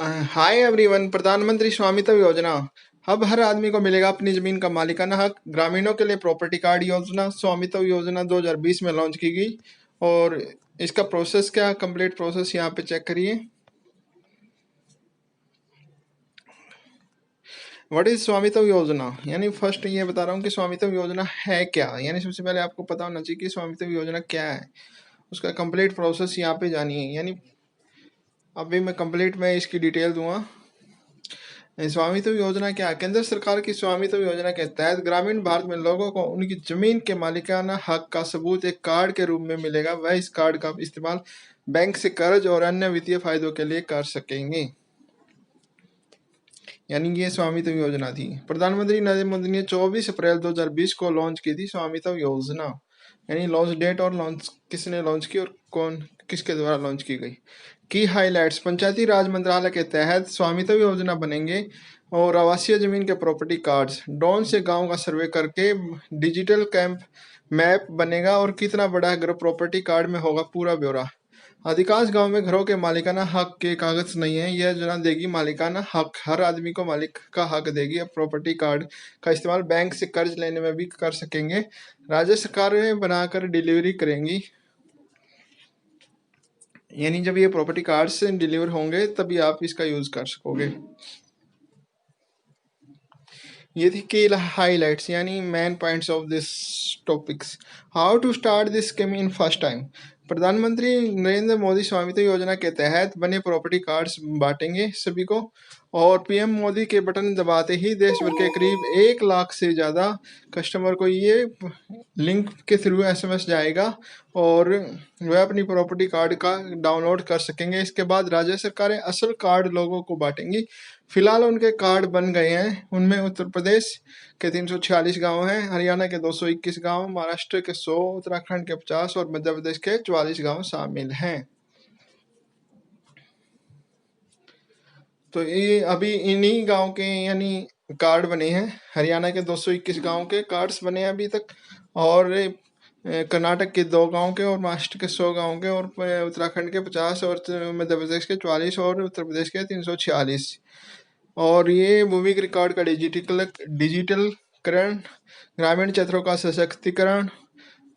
Hi everyone. प्रधानमंत्री स्वामित्व योजना। अब हर आदमी को मिलेगा अपनी जमीन का मालिकाना हक। ग्रामीणों के लिए प्रॉपर्टी कार्ड योजना स्वामित्व योजना 2020 में लॉन्च की गई। और इसका प्रोसेस क्या, कंप्लीट प्रोसेस यहाँ पे चेक करिए। व्हाट इज स्वामित्व योजना, यानी फर्स्ट ये बता रहा हूँ कि स्वामित्व योजना है क्या। यानी सबसे पहले आपको पता होना चाहिए कि स्वामित्व योजना क्या है, उसका कंप्लीट प्रोसेस यहाँ पे जानिए। यानी अभी मैं कंप्लीट में इसकी डिटेल दूंगा। स्वामित्व योजना क्या है? केंद्र सरकार की स्वामित्व योजना के तहत ग्रामीण भारत में लोगों को उनकी जमीन के मालिकाना हक का सबूत एक कार्ड के रूप में मिलेगा। वह इस कार्ड का इस्तेमाल बैंक से कर्ज और अन्य वित्तीय फायदों के लिए कर सकेंगे। यानी ये स्वामित्व योजना थी। प्रधानमंत्री नरेंद्र मोदी ने 24 अप्रैल 2020 को लॉन्च की थी स्वामित्व योजना। यानी लॉन्च डेट और लॉन्च किसने लॉन्च की और कौन किसके द्वारा लॉन्च की गई। की हाइलाइट्स। पंचायती राज मंत्रालय के तहत स्वामित्व योजना बनेंगे और आवासीय जमीन के प्रॉपर्टी कार्ड्स। ड्रोन से गांव का सर्वे करके डिजिटल कैंप मैप बनेगा और कितना बड़ा है प्रॉपर्टी कार्ड में होगा पूरा ब्यौरा। अधिकांश गांव में घरों के मालिकाना हक के कागज नहीं है। यह योजना देगी मालिकाना हक, हर आदमी को मालिक का हक देगी। अब प्रॉपर्टी कार्ड का इस्तेमाल बैंक से कर्ज लेने में भी कर सकेंगे। राज्य सरकारें बनाकर डिलीवरी करेंगी। यानी जब ये प्रॉपर्टी कार्ड से डिलीवर होंगे तभी आप इसका यूज कर सकोगे। ये थी की हाइलाइट्स, यानी main points of this topics. How to start this scheme in first time. प्रधानमंत्री नरेंद्र मोदी स्वामित्व योजना के तहत बने प्रॉपर्टी कार्ड्स बांटेंगे सभी को, और पीएम मोदी के बटन दबाते ही देश भर के करीब 1 लाख से ज़्यादा कस्टमर को ये लिंक के थ्रू एसएमएस जाएगा और वह अपनी प्रॉपर्टी कार्ड का डाउनलोड कर सकेंगे। इसके बाद राज्य सरकारें असल कार्ड लोगों को बांटेंगी। फिलहाल उनके कार्ड बन गए हैं। उनमें उत्तर प्रदेश के 346 गांव हैं, हरियाणा के 221 गांव, महाराष्ट्र के 100, उत्तराखंड के 50 और मध्य प्रदेश के 44 गांव शामिल हैं। तो ये अभी इन्हीं गांव के यानी कार्ड बने हैं। हरियाणा के 221 गांव के कार्ड्स बने हैं अभी तक, और कर्नाटक के 2 गांव के, और महाराष्ट्र के 100 गांव के, और उत्तराखंड के 50, और मध्य प्रदेश के 44, और उत्तर प्रदेश के 346। और ये भूमि रिकॉर्ड का डिजिटलकरण, ग्रामीण क्षेत्रों का सशक्तिकरण,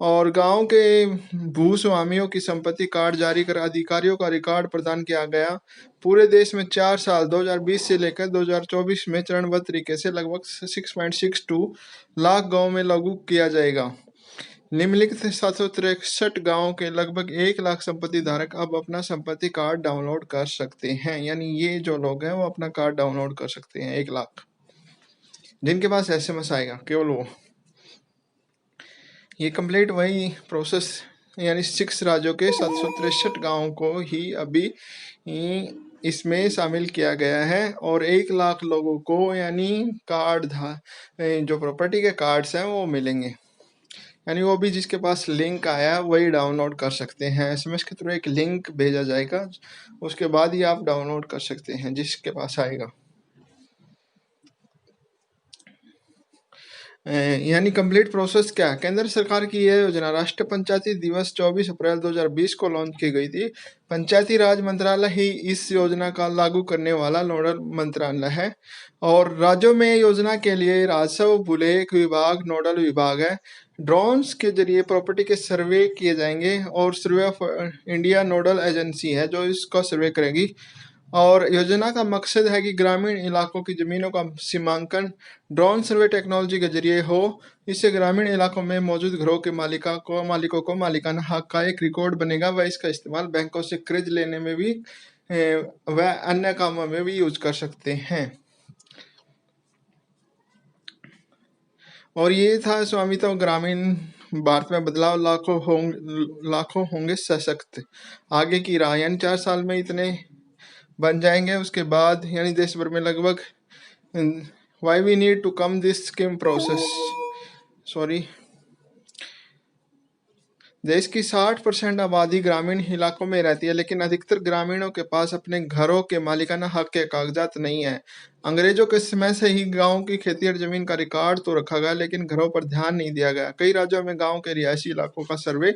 और गांव के भूस्वामियों की संपत्ति कार्ड जारी कर अधिकारियों का रिकॉर्ड प्रदान किया गया। पूरे देश में 4 साल 2020 से लेकर 2024 में चरणबद्ध तरीके से लगभग 6.62 लाख गांव में लागू किया जाएगा। निम्नलिखित 763 गांवों के लगभग 1 लाख संपत्ति धारक अब अपना संपत्ति कार्ड डाउनलोड कर सकते हैं। यानी ये जो लोग हैं वो अपना कार्ड डाउनलोड कर सकते हैं, 1 लाख जिनके पास एसएमएस आएगा, केवल वो। ये कंप्लीट वही प्रोसेस, यानी 6 राज्यों के 763 गांवों को ही अभी इसमें शामिल किया गया है, और 1 लाख लोगों को यानी कार्ड जो प्रॉपर्टी के कार्ड्स हैं वो मिलेंगे। यानी वो भी जिसके पास लिंक आया वही डाउनलोड कर सकते हैं। एसएमएस के थ्रू एक लिंक भेजा जाएगा, उसके बाद ही आप डाउनलोड कर सकते हैं जिसके पास आएगा। यानी कंप्लीट प्रोसेस क्या है। केंद्र सरकार की यह योजना राष्ट्रीय पंचायती दिवस 24 अप्रैल 2020 को लॉन्च की गई थी। पंचायती राज मंत्रालय ही इस योजना का लागू करने वाला नोडल मंत्रालय है, और राज्यों में योजना के लिए राजस्व भूलेख विभाग नोडल विभाग है। ड्रोन्स के जरिए प्रॉपर्टी के सर्वे किए जाएंगे, और survey of India nodal agency है जो इसका सर्वे करेगी। और योजना का मकसद है कि ग्रामीण इलाकों की जमीनों का सीमांकन ड्रोन सर्वे टेक्नोलॉजी के जरिए हो। इससे ग्रामीण इलाकों में मौजूद घरों के मालिकों को मालिकाना हक का एक रिकॉर्ड बनेगा। वह इसका इस्तेमाल बैंकों से कर्ज लेने में भी वह अन्य कामों में भी यूज कर सकते हैं। और ये था स्वामित्व ग्रामीण भारत में बदलाव, लाखों होंगे सशक्त। आगे की राह, यानी 4 साल में इतने बन जाएंगे। उसके बाद यानी देश भर में लगभग why we need to come this scheme process, sorry, देश की 60% आबादी ग्रामीण इलाकों में रहती है, लेकिन अधिकतर ग्रामीणों के पास अपने घरों के मालिकाना हक के कागजात नहीं है। अंग्रेजों के समय से ही गांव की खेती और जमीन का रिकॉर्ड तो रखा गया, लेकिन घरों पर ध्यान नहीं दिया गया। कई राज्यों में गांव के रिहायशी इलाकों का सर्वे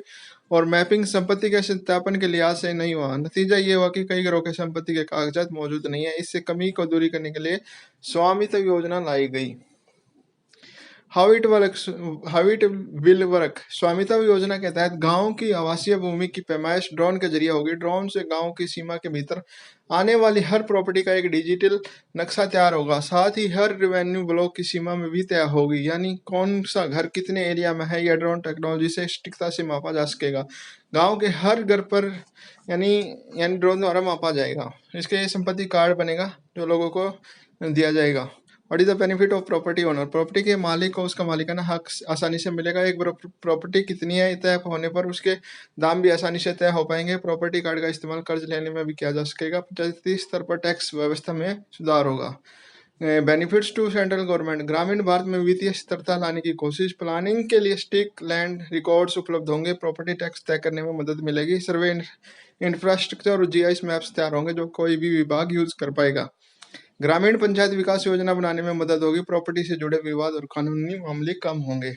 और मैपिंग संपत्ति के सत्यापन के लिहाज से नहीं हुआ। नतीजा ये हुआ कि कई घरों के संपत्ति के कागजात मौजूद नहीं है। इससे कमी को दूरी करने के लिए स्वामित्व योजना लाई गई। How it will work. स्वामित्व योजना के तहत गांव की आवासीय भूमि की पैमाइश ड्रोन के जरिए होगी। ड्रोन से गांव की सीमा के भीतर आने वाली हर प्रॉपर्टी का एक डिजिटल नक्शा तैयार होगा। साथ ही हर रेवेन्यू ब्लॉक की सीमा में भी तय होगी, यानी कौन सा घर कितने एरिया में है, यह ड्रोन टेक्नोलॉजी से सटीकता से मापा जा सकेगा। गांव के हर घर पर यानी यानी ड्रोन द्वारा मापा जाएगा। इसके संपत्ति कार्ड बनेगा जो लोगों को दिया जाएगा। What is the benefit of property owner. Property के मालिक को उसका मालिकाना हक आसानी से मिलेगा। एक प्रॉपर्टी कितनी है तय होने पर उसके दाम भी आसानी से तय हो पाएंगे। प्रॉपर्टी कार्ड का इस्तेमाल कर्ज लेने में भी किया जा सकेगा। पंचायती स्तर पर टैक्स व्यवस्था में सुधार होगा। Benefits to central government. ग्रामीण भारत में वित्तीय स्थिरता लाने की कोशिश। प्लानिंग के लिए स्टिक लैंड रिकॉर्ड्स उपलब्ध होंगे। प्रॉपर्टी टैक्स तय करने में मदद मिलेगी। सर्वे इंफ्रास्ट्रक्चर और जीआईएस मैप्स तैयार होंगे जो कोई भी विभाग यूज कर पाएगा। ग्रामीण पंचायत विकास योजना बनाने में मदद होगी। प्रॉपर्टी से जुड़े विवाद और कानूनी मामले कम होंगे।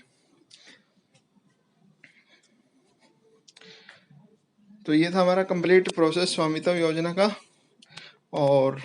तो ये था हमारा कंप्लीट प्रोसेस स्वामित्व योजना का। और